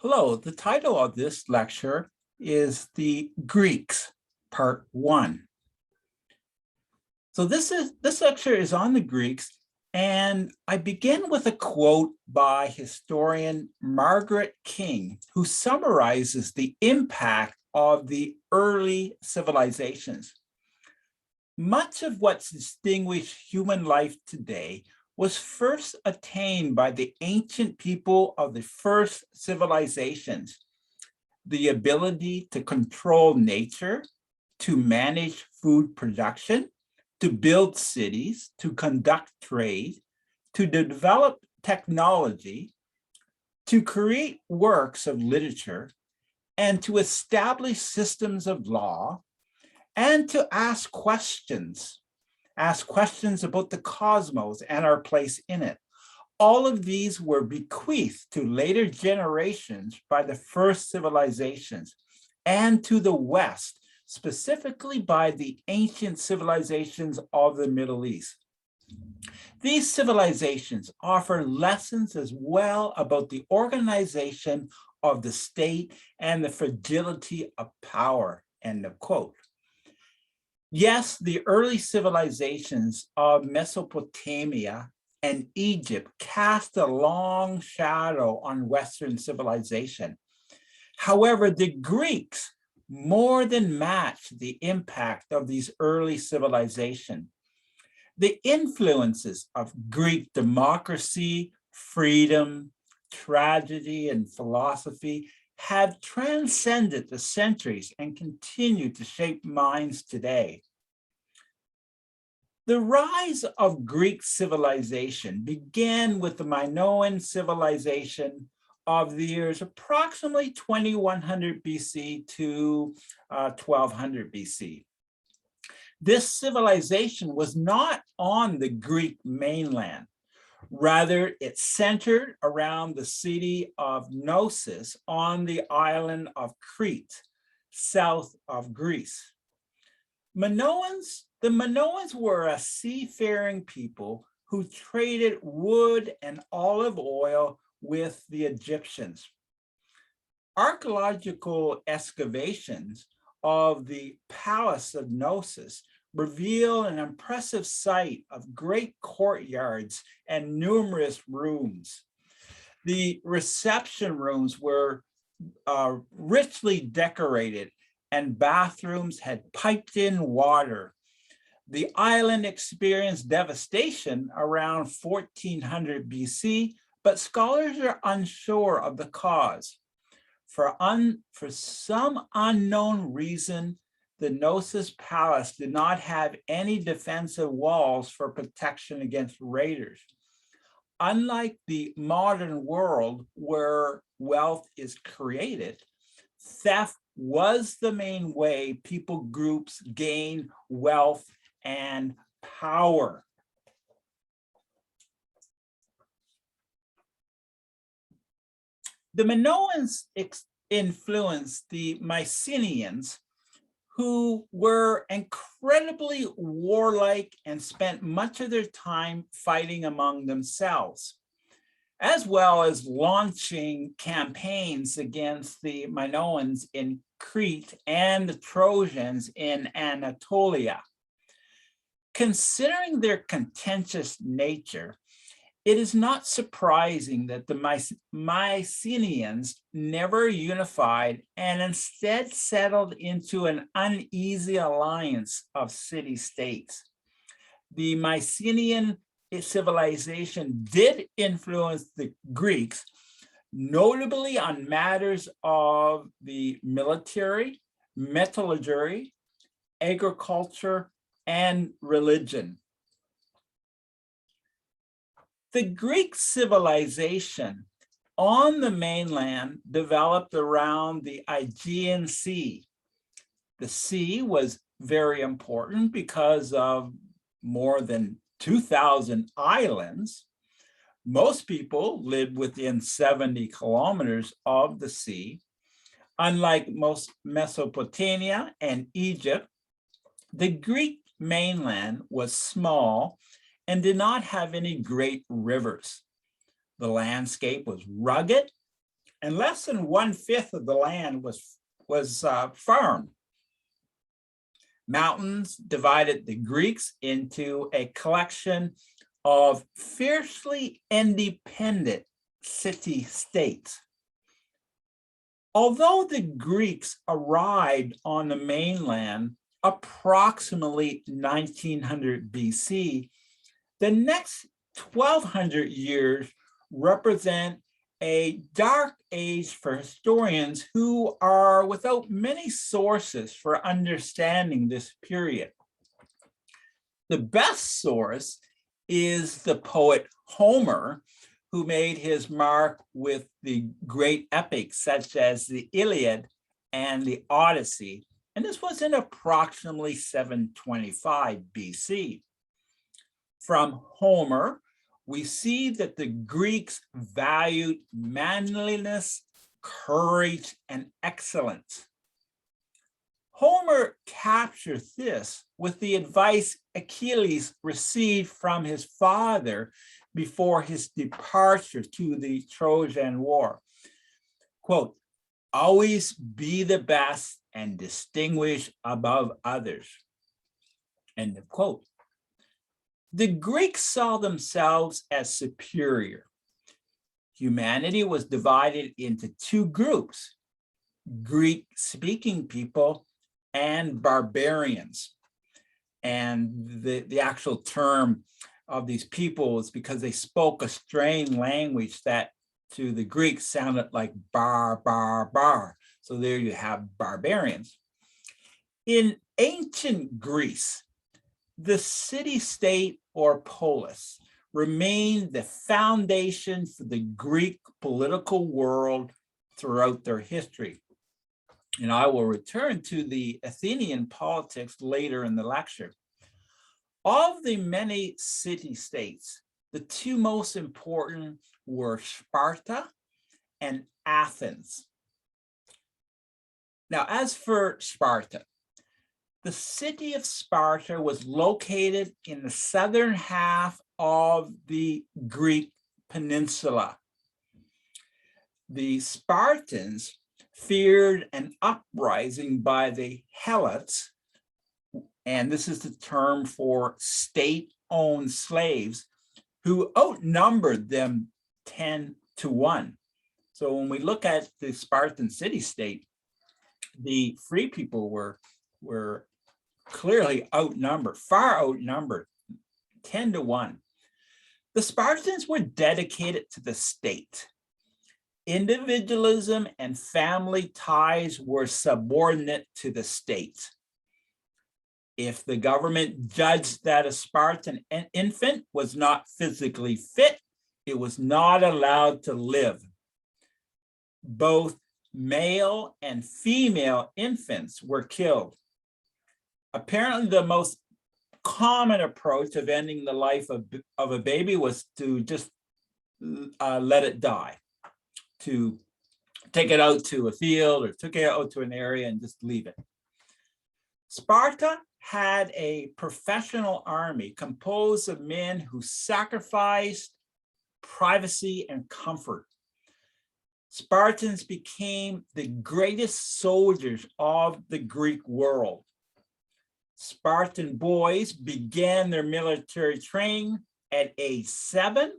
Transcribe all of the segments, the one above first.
Hello, the title of this lecture is The Greeks, Part 1. So this lecture is on the Greeks, and I begin with a quote by historian Margaret King, who summarizes the impact of the early civilizations. Much of what's distinguished human life today was first attained by the ancient people of the first civilizations. The ability to control nature, to manage food production, to build cities, to conduct trade, to develop technology, to create works of literature, and to establish systems of law, and to ask questions about the cosmos and our place in it. All of these were bequeathed to later generations by the first civilizations and to the West, specifically by the ancient civilizations of the Middle East. These civilizations offer lessons as well about the organization of the state and the fragility of power, end of quote. Yes, the early civilizations of Mesopotamia and Egypt cast a long shadow on Western civilization. However, the Greeks more than matched the impact of these early civilizations. The influences of Greek democracy, freedom, tragedy, and philosophy have transcended the centuries and continue to shape minds today. The rise of Greek civilization began with the Minoan civilization of the years approximately 2100 BC to 1200 BC. This civilization was not on the Greek mainland. Rather, it centered around the city of Knossos on the island of Crete, south of Greece. The Minoans were a seafaring people who traded wood and olive oil with the Egyptians. Archaeological excavations of the Palace of Knossos reveal an impressive sight of great courtyards and numerous rooms. The reception rooms were richly decorated, and bathrooms had piped in water. The island experienced devastation around 1400 BC, but scholars are unsure of the cause. For some unknown reason, the Knossos Palace did not have any defensive walls for protection against raiders. Unlike the modern world where wealth is created, theft was the main way people groups gain wealth and power. The Minoans influenced the Mycenaeans, who were incredibly warlike and spent much of their time fighting among themselves, as well as launching campaigns against the Minoans in Crete and the Trojans in Anatolia. Considering their contentious nature, it is not surprising that the Mycenaeans never unified and instead settled into an uneasy alliance of city-states. The Mycenaean civilization did influence the Greeks, notably on matters of the military, metallurgy, agriculture, and religion. The Greek civilization on the mainland developed around the Aegean Sea. The sea was very important because of more than 2,000 islands. Most people lived within 70 kilometers of the sea. Unlike most Mesopotamia and Egypt, the Greek mainland was small and did not have any great rivers. The landscape was rugged and less than 1/5 of the land was farmed. Mountains divided the Greeks into a collection of fiercely independent city-states. Although the Greeks arrived on the mainland approximately 1900 BC, the next 1200 years represent a dark age for historians who are without many sources for understanding this period. The best source is the poet Homer, who made his mark with the great epics such as the Iliad and the Odyssey, and this was in approximately 725 BC. From Homer, we see that the Greeks valued manliness, courage, and excellence. Homer captures this with the advice Achilles received from his father before his departure to the Trojan War. Quote, "Always be the best and distinguish above others." End of quote. The Greeks saw themselves as superior. Humanity was divided into two groups, Greek-speaking people and barbarians. And the actual term of these people is because they spoke a strange language that to the Greeks sounded like bar, bar, bar. So there you have barbarians. In ancient Greece, the city-state or polis remained the foundation for the Greek political world throughout their history. And I will return to the Athenian politics later in the lecture. Of the many city-states, the two most important were Sparta and Athens. Now, as for Sparta, the city of Sparta was located in the southern half of the Greek peninsula. The Spartans feared an uprising by the Helots, and this is the term for state-owned slaves, who outnumbered them 10-1. So when we look at the Spartan city-state, the free people were clearly outnumbered, far outnumbered, 10-1. The Spartans were dedicated to the state. Individualism and family ties were subordinate to the state. If the government judged that a Spartan infant was not physically fit, it was not allowed to live. Both male and female infants were killed. Apparently, the most common approach of ending the life of a baby was to just let it die, to take it out to a field or take it out to an area and just leave it. Sparta had a professional army composed of men who sacrificed privacy and comfort. Spartans became the greatest soldiers of the Greek world. Spartan boys began their military training at age 7.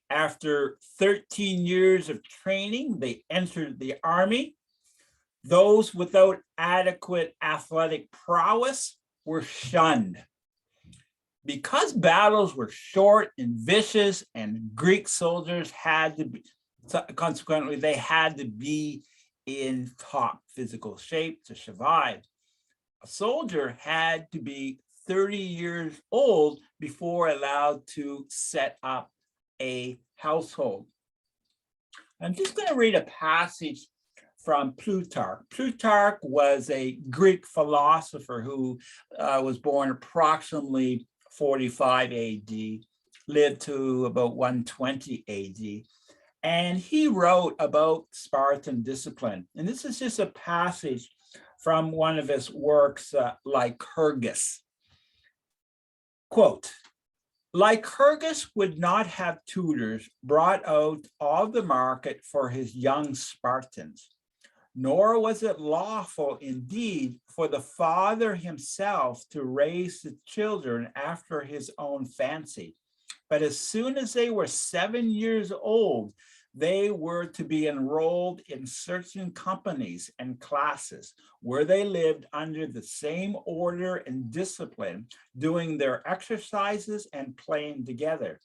After 13 years of training, they entered the army. Those without adequate athletic prowess were shunned. Because battles were short and vicious, and Greek soldiers had to be, consequently, they had to be in top physical shape to survive. A soldier had to be 30 years old before allowed to set up a household. I'm just going to read a passage from Plutarch. Plutarch was a Greek philosopher who was born approximately 45 AD, lived to about 120 AD, and he wrote about Spartan discipline. And this is just a passage from one of his works, Lycurgus. Quote, Lycurgus would not have tutors brought out of the market for his young Spartans, nor was it lawful indeed for the father himself to raise the children after his own fancy. But as soon as they were 7 years old, they were to be enrolled in certain companies and classes where they lived under the same order and discipline, doing their exercises and playing together.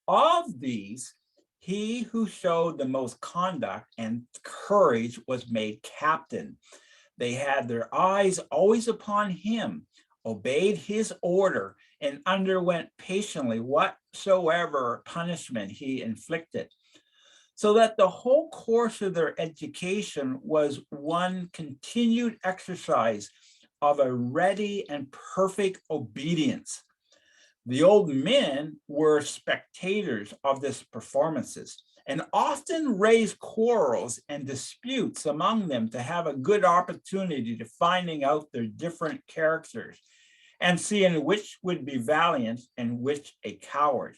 Of these, he who showed the most conduct and courage was made captain. They had their eyes always upon him, obeyed his order, and underwent patiently whatsoever punishment he inflicted, so that the whole course of their education was one continued exercise of a ready and perfect obedience. The old men were spectators of these performances and often raised quarrels and disputes among them to have a good opportunity to finding out their different characters and seeing which would be valiant and which a coward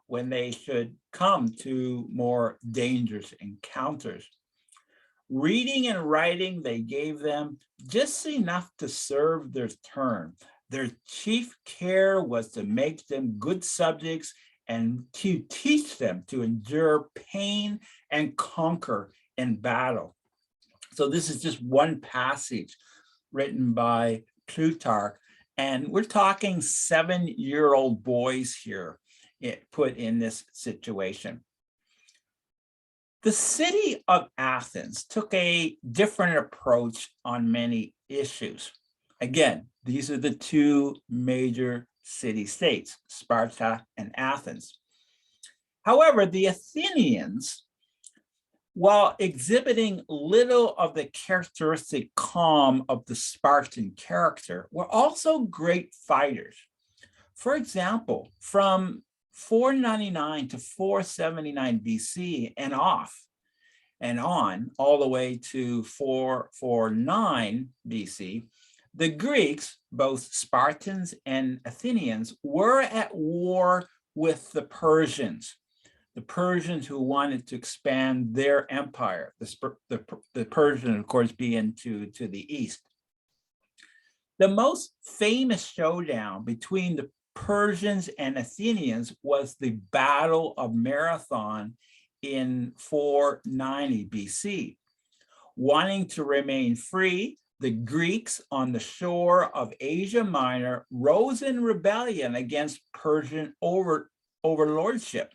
when they should come to more dangerous encounters. Reading and writing they gave them just enough to serve their turn. Their chief care was to make them good subjects and to teach them to endure pain and conquer in battle. So this is just one passage written by Plutarch, and we're talking 7-year-old boys here put in this situation. The city of Athens took a different approach on many issues. Again, these are the two major city-states, Sparta and Athens. However, the Athenians, while exhibiting little of the characteristic calm of the Spartan character, were also great fighters. For example, from 499 to 479 BC and on, all the way to 449 BC, the Greeks, both Spartans and Athenians, were at war with the Persians who wanted to expand their empire, the Persian, of course, being to the east. The most famous showdown between the Persians and Athenians was the Battle of Marathon in 490 BC. Wanting to remain free, the Greeks on the shore of Asia Minor rose in rebellion against Persian overlordship.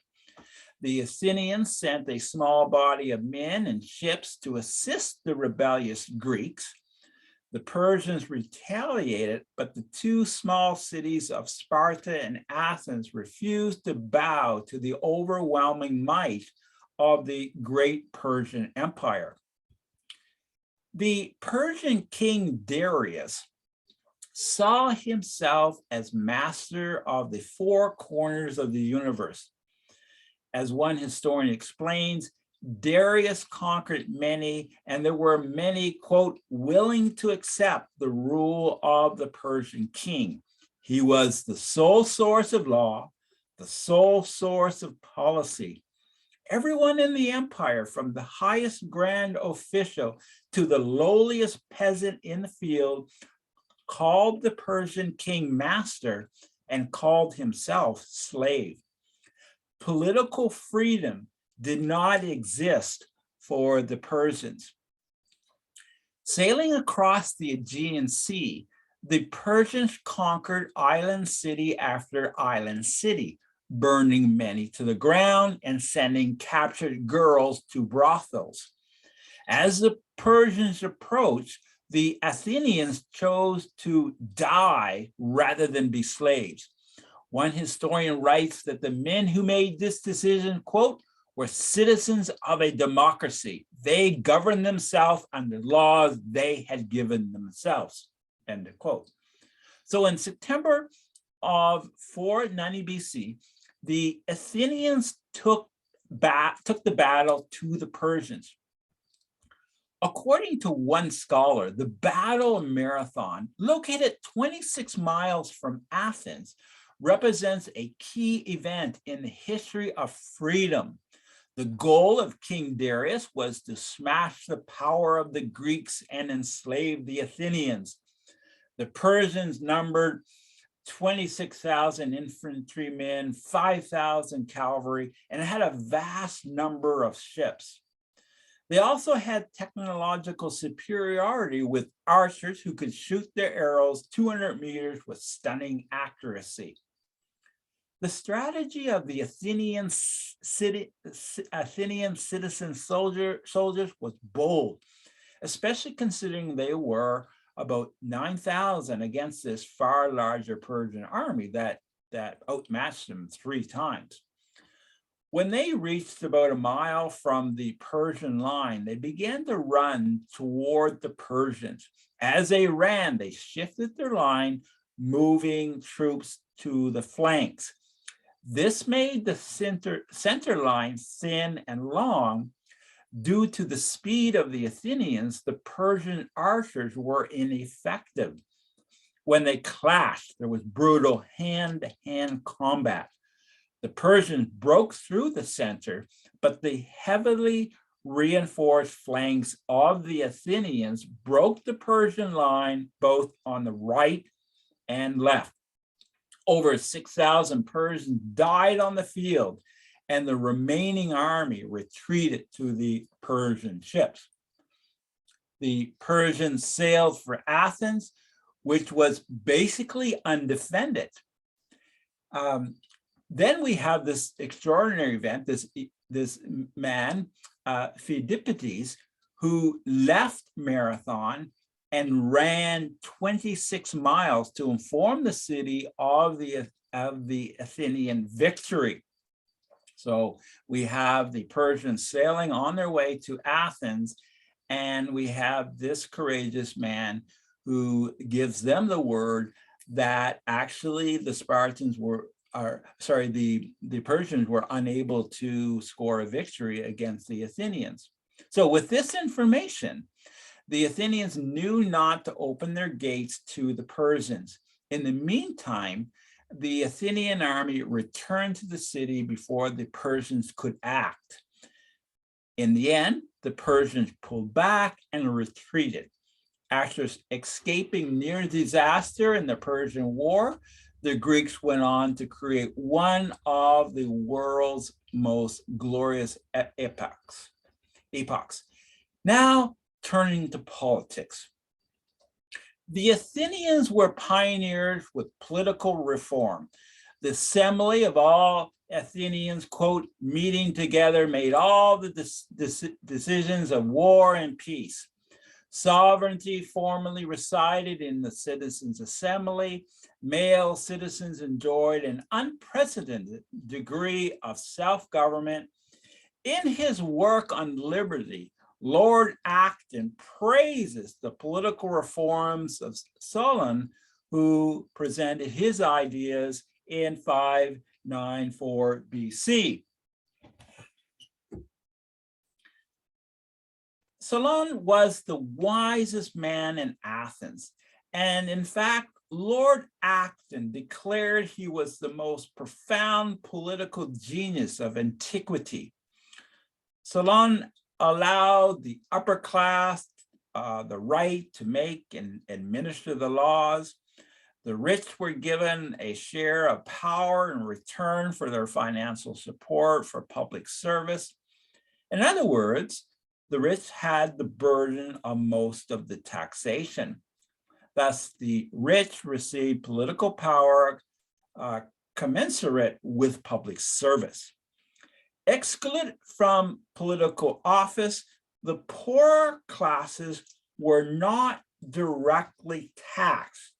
The Athenians sent a small body of men and ships to assist the rebellious Greeks. The Persians retaliated, but the two small cities of Sparta and Athens refused to bow to the overwhelming might of the great Persian Empire. The Persian king Darius saw himself as master of the four corners of the universe. As one historian explains, Darius conquered many, and there were many, quote, willing to accept the rule of the Persian king. He was the sole source of law, the sole source of policy. Everyone in the empire, from the highest grand official to the lowliest peasant in the field, called the Persian king master and called himself slave. Political freedom did not exist for the Persians. Sailing across the Aegean Sea, the Persians conquered island city after island city, burning many to the ground and sending captured girls to brothels. As the Persians approached, the Athenians chose to die rather than be slaves. One historian writes that the men who made this decision, quote, were citizens of a democracy. They governed themselves under laws they had given themselves, end of quote. So in September of 490 BC, the Athenians took the battle to the Persians. According to one scholar, the Battle of Marathon, located 26 miles from Athens, represents a key event in the history of freedom. The goal of King Darius was to smash the power of the Greeks and enslave the Athenians. The Persians numbered 26,000 infantrymen, 5,000 cavalry, and had a vast number of ships. They also had technological superiority with archers who could shoot their arrows 200 meters with stunning accuracy. The strategy of the Athenian citizen soldiers was bold, especially considering they were about 9,000 against this far larger Persian army that outmatched them 3 times. When they reached about a mile from the Persian line, they began to run toward the Persians. As they ran, they shifted their line, moving troops to the flanks. This made the center line thin and long. Due to the speed of the Athenians, the Persian archers were ineffective. When they clashed, there was brutal hand-to-hand combat. The Persians broke through the center, but the heavily reinforced flanks of the Athenians broke the Persian line both on the right and left. Over 6,000 Persians died on the field, and the remaining army retreated to the Persian ships. The Persians sailed for Athens, which was basically undefended. Then we have this extraordinary event, this man, Phidippides, who left Marathon and ran 26 miles to inform the city of the Athenian victory. So we have the Persians sailing on their way to Athens, and we have this courageous man who gives them the word that actually the Persians were unable to score a victory against the Athenians. So with this information, the Athenians knew not to open their gates to the Persians. In the meantime, the Athenian army returned to the city before the Persians could act. In the end, the Persians pulled back and retreated. After escaping near disaster in the Persian War, the Greeks went on to create one of the world's most glorious epochs. Now, turning to politics. The Athenians were pioneers with political reform. The assembly of all Athenians, quote, meeting together, made all the decisions of war and peace. Sovereignty formally resided in the citizens' assembly. Male citizens enjoyed an unprecedented degree of self-government. In his work on liberty, Lord Acton praises the political reforms of Solon, who presented his ideas in 594 BC. Solon was the wisest man in Athens, and in fact, Lord Acton declared he was the most profound political genius of antiquity. Solon allowed the upper class the right to make and administer the laws. The rich were given a share of power in return for their financial support for public service. In other words, the rich had the burden of most of the taxation. Thus, the rich received political power commensurate with public service. Excluded from political office, the poorer classes were not directly taxed,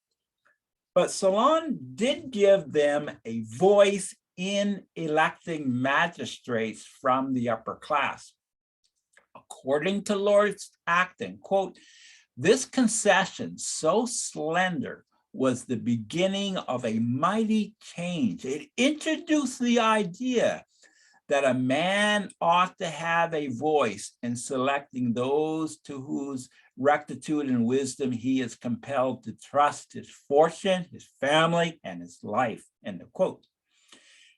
but Solon did give them a voice in electing magistrates from the upper class. According to Lord Acton, quote, this concession, so slender, was the beginning of a mighty change. It introduced the idea that a man ought to have a voice in selecting those to whose rectitude and wisdom he is compelled to trust his fortune, his family, and his life, end of quote.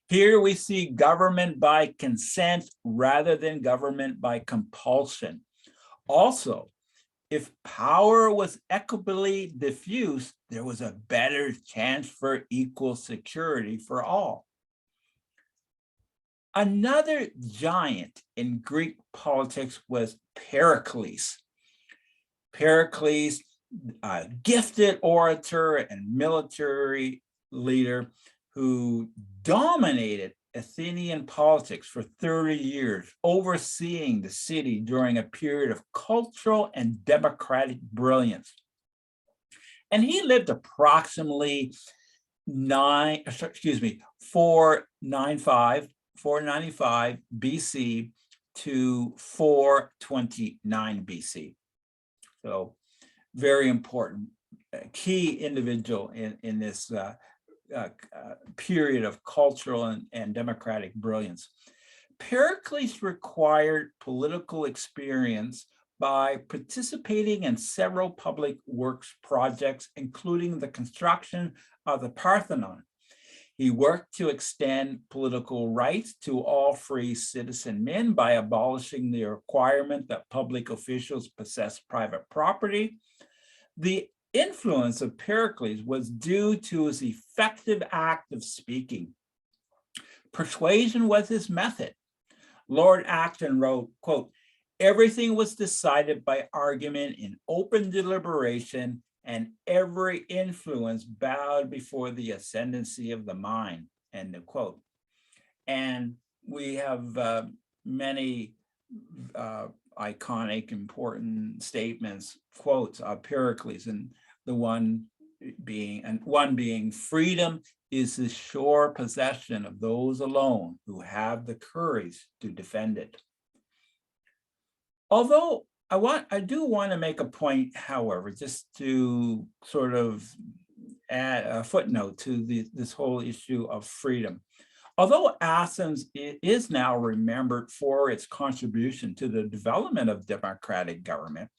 Here we see government by consent rather than government by compulsion. Also, if power was equitably diffused, there was a better chance for equal security for all. Another giant in Greek politics was Pericles. Pericles, a gifted orator and military leader who dominated Athenian politics for 30 years, overseeing the city during a period of cultural and democratic brilliance. And he lived approximately 495 BC to 429 BC. So very important, key individual in this period of cultural and democratic brilliance. Pericles required political experience by participating in several public works projects, including the construction of the Parthenon. He worked to extend political rights to all free citizen men by abolishing the requirement that public officials possess private property. The influence of Pericles was due to his effective act of speaking. Persuasion was his method. Lord Acton wrote, quote, "Everything was decided by argument in open deliberation, and every influence bowed before the ascendancy of the mind," end of quote. And we have many iconic, important statements, quotes of Pericles, and one being, "Freedom is the sure possession of those alone who have the courage to defend it." Although I do want to make a point, however, just to sort of add a footnote to this whole issue of freedom. Although Athens is now remembered for its contribution to the development of democratic government,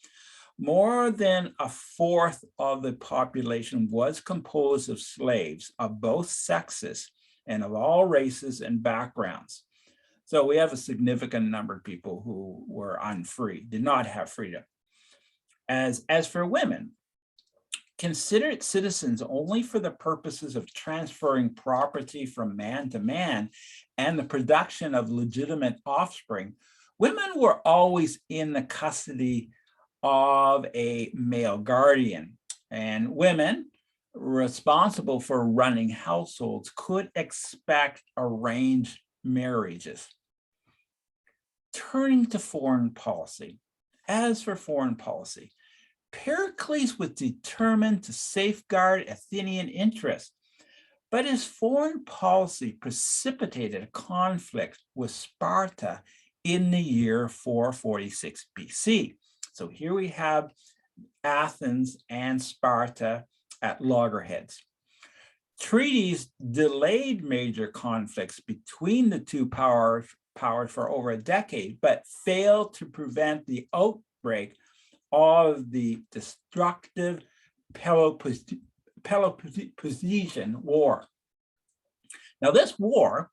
more than a fourth of the population was composed of slaves of both sexes and of all races and backgrounds. So we have a significant number of people who were unfree, did not have freedom. As for women, considered citizens only for the purposes of transferring property from man to man and the production of legitimate offspring, women were always in the custody of a male guardian, and women responsible for running households could expect arranged marriages. Turning to foreign policy. As for foreign policy, Pericles was determined to safeguard Athenian interests, but his foreign policy precipitated a conflict with Sparta in the year 446 BC. So here we have Athens and Sparta at loggerheads. Treaties delayed major conflicts between the two powers for over a decade, but failed to prevent the outbreak of the destructive Peloponnesian War. Now, this war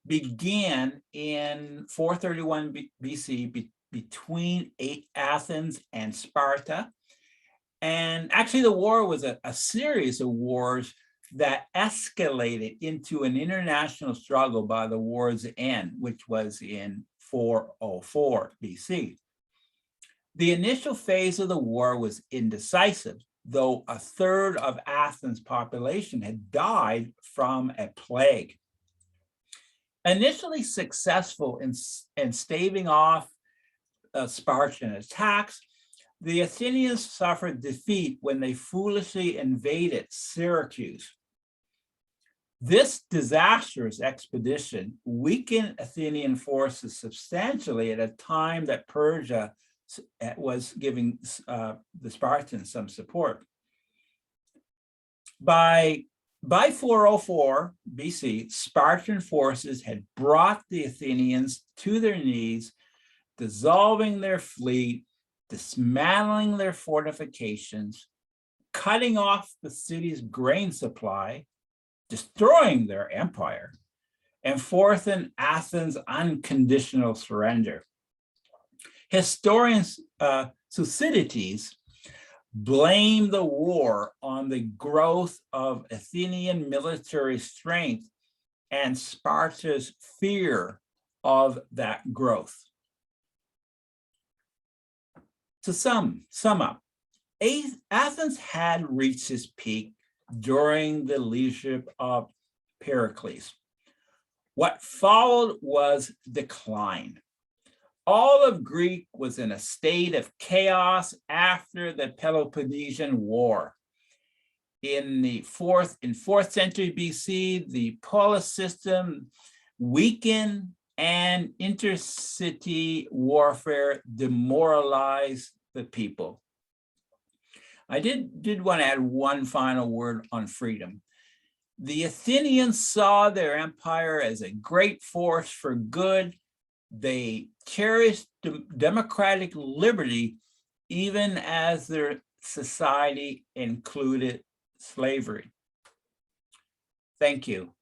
began in 431 BC between Athens and Sparta. And actually, the war was a series of wars that escalated into an international struggle by the war's end, which was in 404 BC. The initial phase of the war was indecisive, though a third of Athens' population had died from a plague. Initially successful in staving off Spartan attacks, the Athenians suffered defeat when they foolishly invaded Syracuse. This disastrous expedition weakened Athenian forces substantially at a time that Persia was giving the Spartans some support. By By 404 BC, Spartan forces had brought the Athenians to their knees, dissolving their fleet, dismantling their fortifications, cutting off the city's grain supply, destroying their empire, and forcing Athens' unconditional surrender. Historian Thucydides blamed the war on the growth of Athenian military strength and Sparta's fear of that growth. To sum up, Athens had reached its peak during the leadership of Pericles. What followed was decline. All of Greece was in a state of chaos after the Peloponnesian War. In 4th century BC, the polis system weakened and intercity warfare demoralized the people. I did want to add one final word on freedom. The Athenians saw their empire as a great force for good. They cherished democratic liberty, even as their society included slavery. Thank you.